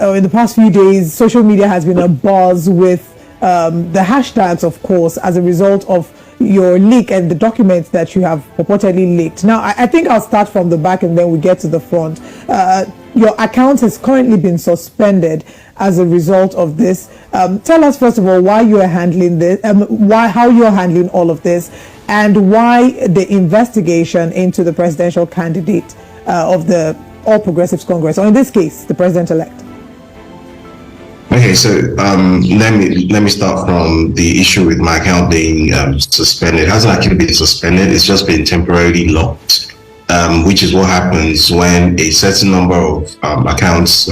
or in the past few days, social media has been abuzz with the hashtags, of course, as a result of your leak and the documents that you have purportedly leaked. Now, I think I'll start from the back and then we get to the front. Your account has currently been suspended as a result of this. Tell us, first of all, why you are handling this, how you are handling all of this, and why the investigation into the presidential candidate of the All Progressives Congress, or in this case, the president-elect. Okay, so let me start from the issue with my account being suspended. It hasn't actually been suspended; it's just been temporarily locked, which is what happens when a certain number of accounts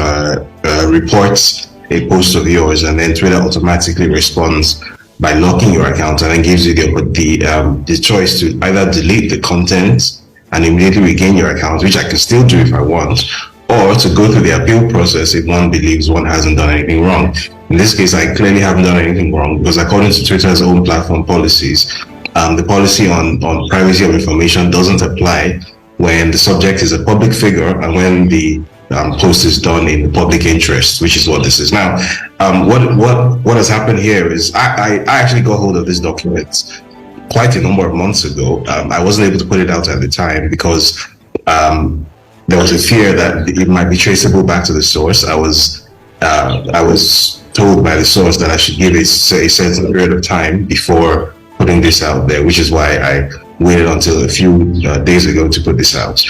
reports a post of yours, and then Twitter automatically responds by locking your account and then gives you the choice to either delete the content and immediately regain your account, which I can still do if I want, or to go through the appeal process if one believes one hasn't done anything wrong. In this case, I clearly haven't done anything wrong because according to Twitter's own platform policies, the policy on privacy of information doesn't apply when the subject is a public figure and when the post is done in the public interest, which is what this is. Now, what has happened here is I actually got hold of this document quite a number of months ago. I wasn't able to put it out at the time because there was a fear that it might be traceable back to the source. I was told by the source that I should give a certain period of time before putting this out there, which is why I waited until a few days ago to put this out.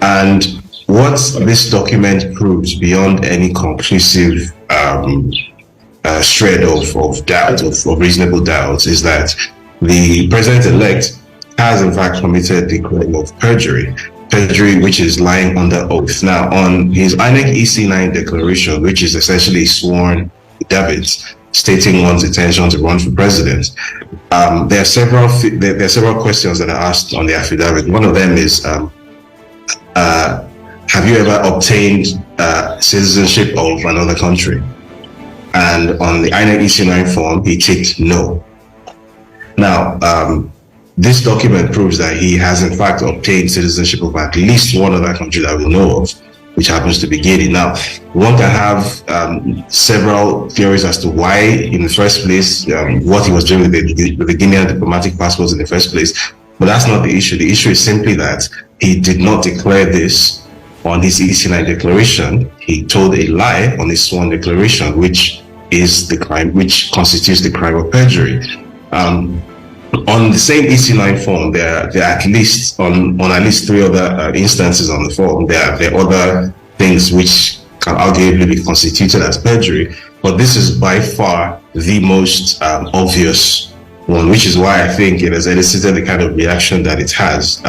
And what this document proves beyond any conclusive shred of doubt, of reasonable doubt, is that the president-elect has in fact committed the crime of perjury, which is lying under oath. Now, on his INEC EC9 declaration, which is essentially sworn affidavit stating one's intention to run for president, there are several questions that are asked on the affidavit. One of them is, have you ever obtained citizenship of another country? And on the INEC EC9 form, he ticked no. Now, this document proves that he has in fact obtained citizenship of at least one other country that we know of, which happens to be Guinea. Now, one can have several theories as to why, in the first place, what he was doing with the Guinean diplomatic passports in the first place, but that's not the issue. The issue is simply that he did not declare this on his EC9 declaration. He told a lie on his sworn declaration, which is the crime, which constitutes the crime of perjury. On the same EC9 form, there are at least on at least three other instances on the form. There are other things which can arguably be constituted as perjury, but this is by far the most obvious one, which is why I think it has elicited the kind of reaction that it has.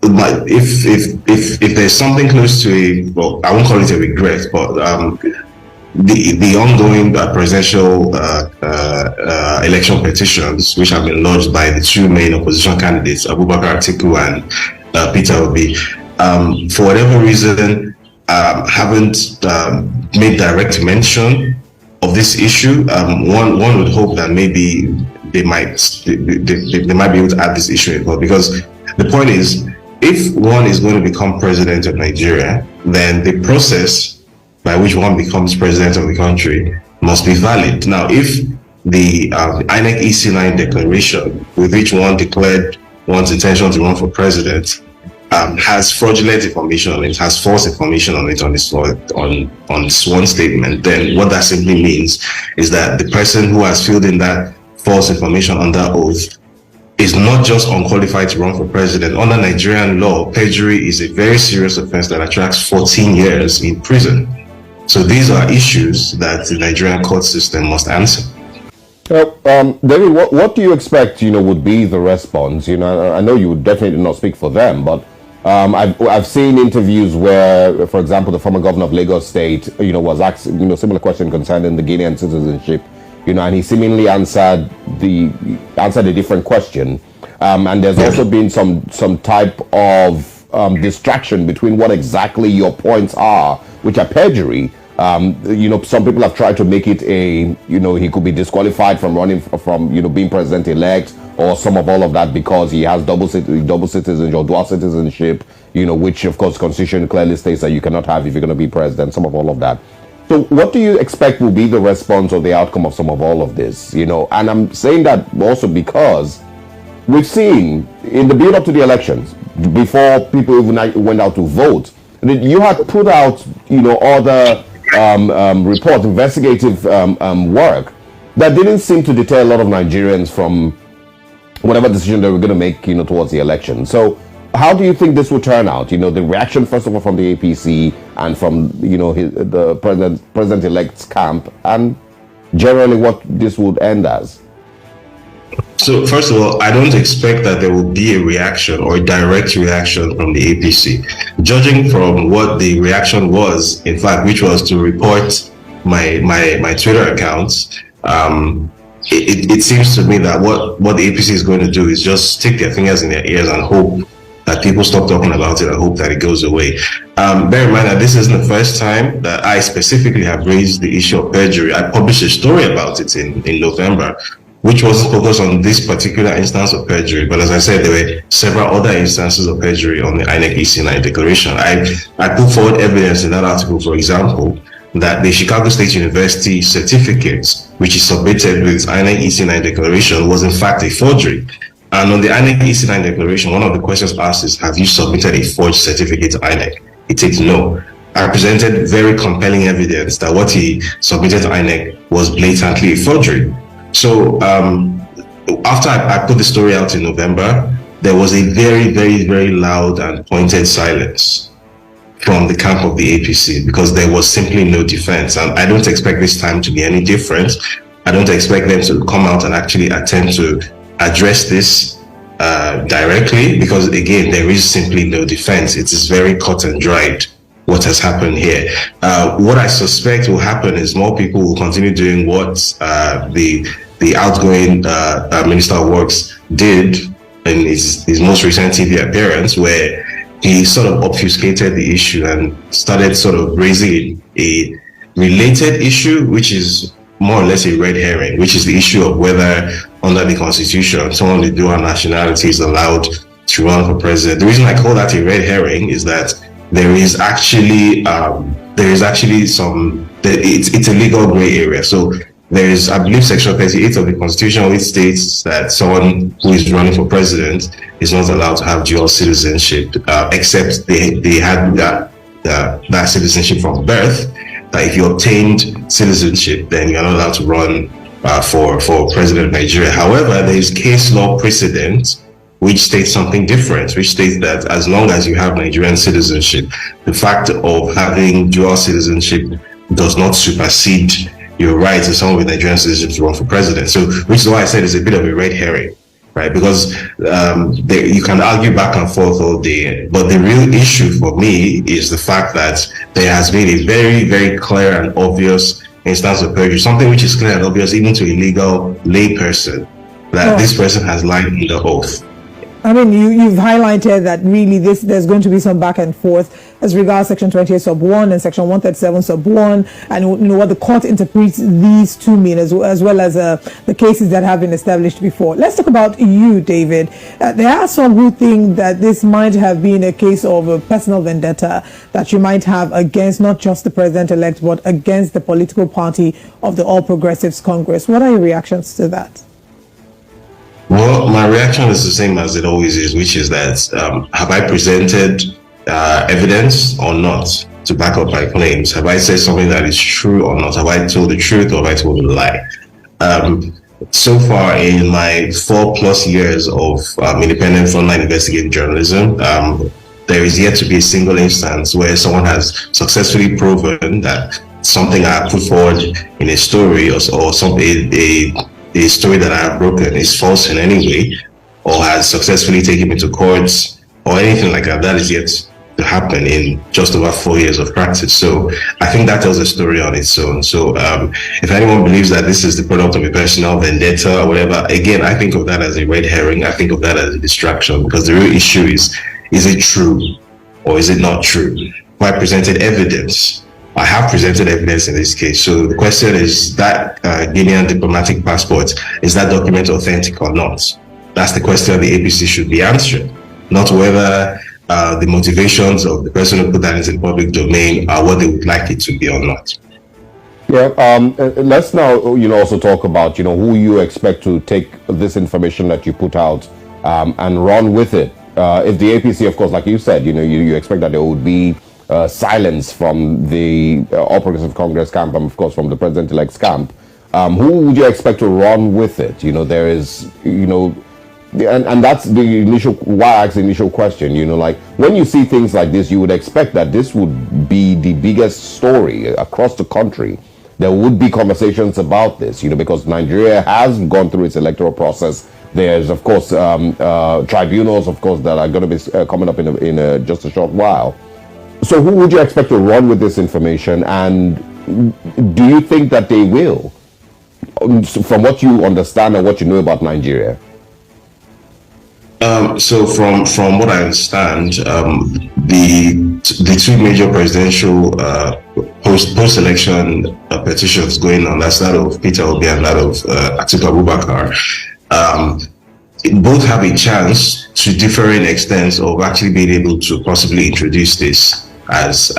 But if there's something close to well, I won't call it a regret, but the ongoing presidential election petitions, which have been lodged by the two main opposition candidates, Abubakar Atiku and Peter Obi, for whatever reason, haven't made direct mention of this issue. One would hope that maybe they might be able to add this issue in, because the point is, if one is going to become president of Nigeria, then the process by which one becomes president of the country must be valid. Now, if the INEC EC9 declaration, with which one declared one's intention to run for president, has fraudulent information on it, has false information on it on this sworn statement, then what that simply means is that the person who has filled in that false information under oath is not just unqualified to run for president. Under Nigerian law, perjury is a very serious offense that attracts 14 years in prison. So these are issues that the Nigerian court system must answer. David, what do you expect, would be the response? I know you would definitely not speak for them, but I've seen interviews where, for example, the former governor of Lagos State, was asked, similar question concerning the Guinean citizenship, and he seemingly answered a different question. And there's also been some type of distraction between what exactly your points are, which are perjury. Some people have tried to make it he could be disqualified from running, from being president-elect, or some of all of that because he has double citizenship or dual citizenship, which of course Constitution clearly states that you cannot have if you're going to be president, some of all of that. So what do you expect will be the response or the outcome of some of all of this? And I'm saying that also because we've seen in the build up to the elections, before people even went out to vote, you had put out, other reports, investigative work that didn't seem to deter a lot of Nigerians from whatever decision they were going to make, towards the election. So how do you think this will turn out? The reaction, first of all, from the APC and from, the president-elect's camp, and generally what this would end as? So first of all, I don't expect that there will be a reaction or a direct reaction from the APC. Judging from what the reaction was, in fact, which was to report my Twitter accounts, it seems to me that what the APC is going to do is just stick their fingers in their ears and hope that people stop talking about it and hope that it goes away. Bear in mind that this isn't the first time that I specifically have raised the issue of perjury. I published a story about it in November, which wasn't focused on this particular instance of perjury, but as I said, there were several other instances of perjury on the INEC EC9 declaration. I put forward evidence in that article, for example, that the Chicago State University certificate, which is submitted with INEC EC9 declaration, was in fact a forgery. And on the INEC EC9 declaration, one of the questions asked is, have you submitted a forged certificate to INEC? It takes no. I presented very compelling evidence that what he submitted to INEC was blatantly a forgery. So after I put the story out in November, there was a very, very, very loud and pointed silence from the camp of the APC because there was simply no defense. And I don't expect this time to be any different. I don't expect them to come out and actually attempt to address this directly because, again, there is simply no defense. It is very cut and dried what has happened here. What I suspect will happen is more people will continue doing what the outgoing Minister of Works did in his most recent TV appearance, where he sort of obfuscated the issue and started sort of raising a related issue, which is more or less a red herring, which is the issue of whether under the Constitution someone with dual nationality is allowed to run for president. The reason I call that a red herring is that there is actually it's a legal gray area. So there is, I believe, Section 38 of the Constitution, which states that someone who is running for president is not allowed to have dual citizenship, except they had that citizenship from birth. That if you obtained citizenship, then you're not allowed to run for president of Nigeria. However, there is case law precedent which states something different, which states that as long as you have Nigerian citizenship, the fact of having dual citizenship does not supersede your rights as someone with Nigerian citizenship to run for president. So, which is why I said it's a bit of a red herring, right? Because you can argue back and forth all day, but the real issue for me is the fact that there has been a very, very clear and obvious instance of perjury, something which is clear and obvious even to a legal lay person, that this person has lied under oath. I mean, you've highlighted that really there's going to be some back and forth as regards Section 28 sub 1 and Section 137 sub 1, and what the court interprets these to mean, as well as the cases that have been established before. Let's talk about you, David. There are some who think that this might have been a case of a personal vendetta that you might have against not just the president-elect, but against the political party of the All Progressives Congress. What are your reactions to that? Well, my reaction is the same as it always is, which is that have I presented evidence or not to back up my claims? Have I said something that is true or not? Have I told the truth or have I told a lie? So far in my 4+ years of independent frontline investigative journalism, there is yet to be a single instance where someone has successfully proven that something I put forward in a story or something, a story that I have broken is false in any way, or has successfully taken me to courts or anything like that. That is yet to happen in just over 4 years of practice. So I think that tells a story on its own. So if anyone believes that this is the product of a personal vendetta or whatever, again, I think of that as a red herring. I think of that as a distraction, because the real issue is it true or is it not true? I presented evidence. I have presented evidence in this case. So the question is that Guinean diplomatic passport, is that document authentic or not? That's the question the APC should be answering, not whether the motivations of the person who put that into the public domain are what they would like it to be or not. Yeah, let's now, also talk about, who you expect to take this information that you put out and run with it. If the APC, of course, like you said, you expect that there would be silence from the All Progressive Congress camp and, of course, from the president-elect's camp. Who would you expect to run with it? There is, and that's the initial, why I asked the initial question, like when you see things like this, you would expect that this would be the biggest story across the country. There would be conversations about this, because Nigeria has gone through its electoral process. There's, of course, tribunals, of course, that are going to be coming up in just a short while. So who would you expect to run with this information, and do you think that they will, from what you understand and what you know about Nigeria? So from what I understand, the two major presidential post-election petitions going on, that's that of Peter Obi and that of Atiku Abubakar, both have a chance to differing extents of actually being able to possibly introduce this as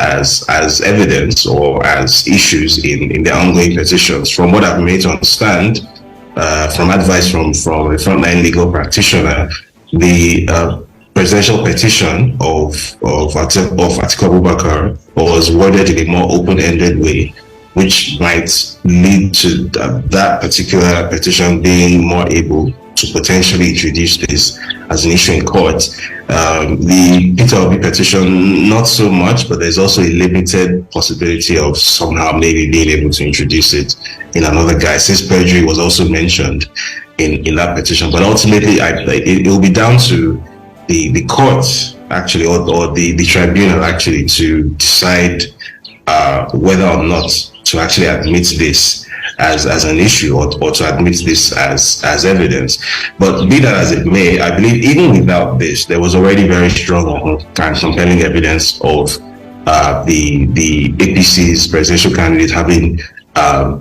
evidence or as issues in the ongoing petitions. From what I've made to understand, from advice from a frontline legal practitioner, the presidential petition of Atiku Abubakar was worded in a more open-ended way, which might lead to that particular petition being more able to potentially introduce this as an issue in court. The Peter Obi petition, not so much, but there's also a limited possibility of somehow maybe being able to introduce it in another guise, since perjury was also mentioned in that petition. But ultimately, it will be down to the court actually, or the tribunal actually, to decide whether or not to actually admit this as an issue, or to admit this as evidence. But be that as it may, I believe even without this, there was already very strong and compelling evidence of the APC's presidential candidate having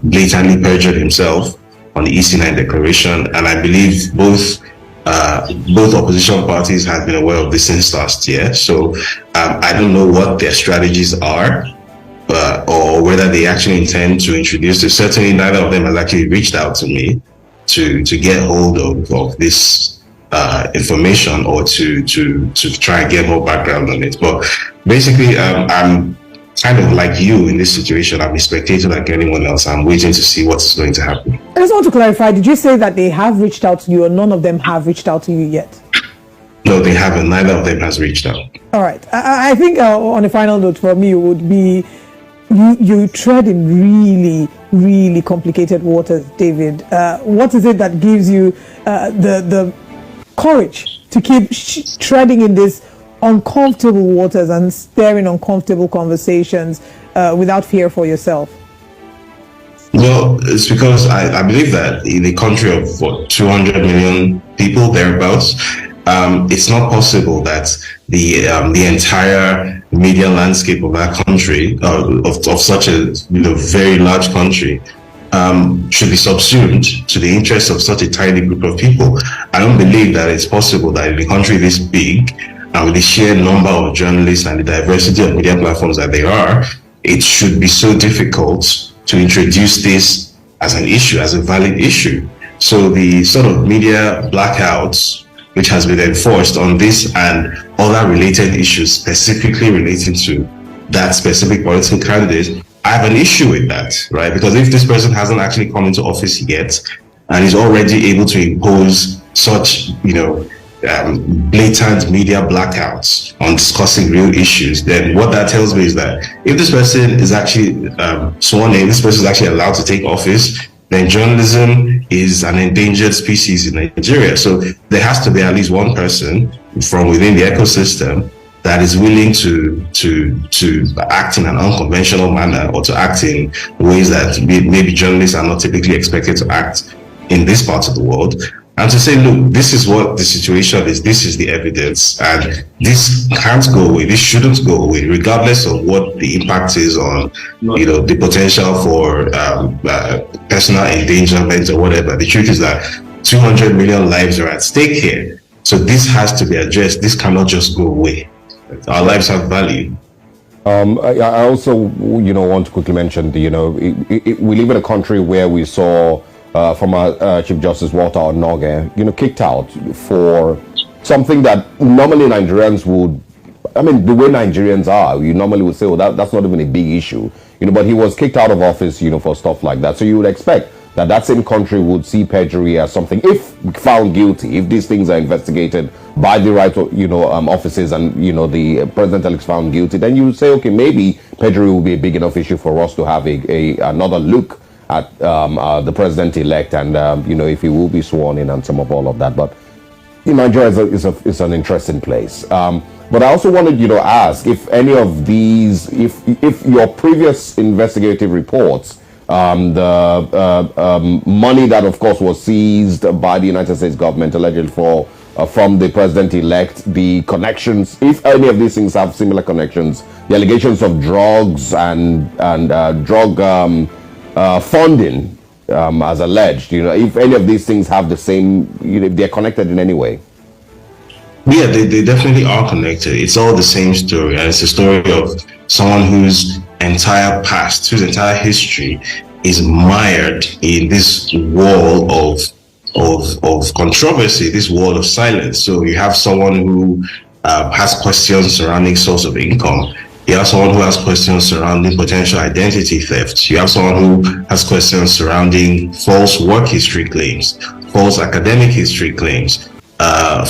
blatantly perjured himself on the EC9 declaration, and I believe both opposition parties have been aware of this since last year. So I don't know what their strategies are, or whether they actually intend to introduce this. Certainly, neither of them has actually reached out to me to get hold of this information, or to try and get more background on it. But basically, I'm kind of like you in this situation. I'm a spectator like anyone else. I'm waiting to see what's going to happen. I just want to clarify, did you say that they have reached out to you, or none of them have reached out to you yet? No, they haven't. Neither of them has reached out. All right. I think on a final note for me would be, you tread in really, really complicated waters, David. What is it that gives you the courage to keep treading in this uncomfortable waters and staring uncomfortable conversations without fear for yourself? Well, it's because I believe that in a country of 200 million people, thereabouts, it's not possible that the entire media landscape of that country, of such a very large country, should be subsumed to the interests of such a tiny group of people. I don't believe that it's possible that in a country this big, and with the sheer number of journalists and the diversity of media platforms that there are, it should be so difficult to introduce this as an issue, as a valid issue. So the sort of media blackouts which has been enforced on this and other related issues specifically relating to that specific political candidate, I have an issue with that, right? Because if this person hasn't actually come into office yet and is already able to impose such, blatant media blackouts on discussing real issues, then what that tells me is that if this person is actually sworn in, this person is actually allowed to take office, then journalism is an endangered species in Nigeria. So there has to be at least one person from within the ecosystem that is willing to act in an unconventional manner, or to act in ways that maybe journalists are not typically expected to act in this part of the world, and to say, look, this is what the situation is, this is the evidence, and this can't go away, this shouldn't go away, regardless of what the impact is on, the potential for personal endangerment or whatever. The truth is that 200 million lives are at stake here. So this has to be addressed. This cannot just go away. Our lives have value. I also, want to quickly mention, we live in a country where we saw former Chief Justice Walter Onoge, kicked out for something that normally Nigerians would, the way Nigerians are, you normally would say, well, that's not even a big issue, but he was kicked out of office, for stuff like that. So you would expect that same country would see perjury as something, if found guilty, if these things are investigated by the right, offices, and the president is found guilty, then you would say, okay, maybe perjury will be a big enough issue for us to have another look at the president-elect, and if he will be sworn in and some of all of that. But Nigeria is an interesting place. But I also wanted you to ask if any of these, if your previous investigative reports, the money that of course was seized by the United States government allegedly from the president-elect, the connections, if any of these things have similar connections, the allegations of drugs and drug funding, as alleged, if any of these things have the same, if they're connected in any way. Yeah, they definitely are connected. It's all the same story, and it's a story of someone whose entire past, whose entire history is mired in this wall of controversy, this wall of silence. So you have someone who has questions surrounding source of income. You have someone who has questions surrounding potential identity theft. You have someone who has questions surrounding false work history claims, false academic history claims,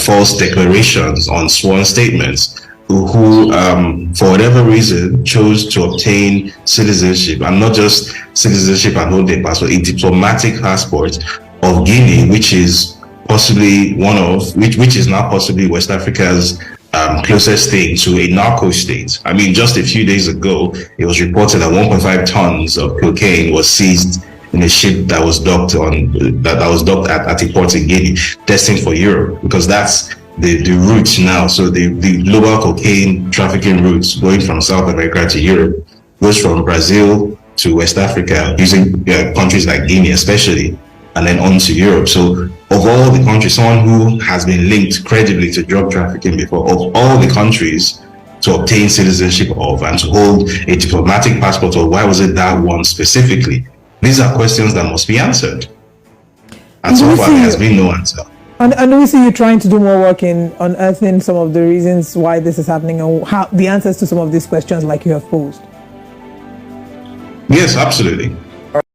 false declarations on sworn statements, who for whatever reason chose to obtain citizenship, and not just citizenship and hold a passport, a diplomatic passport of Guinea, which is possibly which is now possibly West Africa's closest thing to a narco state. Just a few days ago, it was reported that 1.5 tons of cocaine was seized in a ship that was docked at a port in Guinea, destined for Europe, because that's the route now. So the global cocaine trafficking routes going from South America to Europe goes from Brazil to West Africa, using countries like Guinea especially, and then on to Europe. So of all the countries, someone who has been linked credibly to drug trafficking before, of all the countries to obtain citizenship of and to hold a diplomatic passport of, why was it that one specifically? These are questions that must be answered. And so far, there has been no answer. And we see you trying to do more work in unearthing some of the reasons why this is happening, and how the answers to some of these questions like you have posed. Yes, absolutely.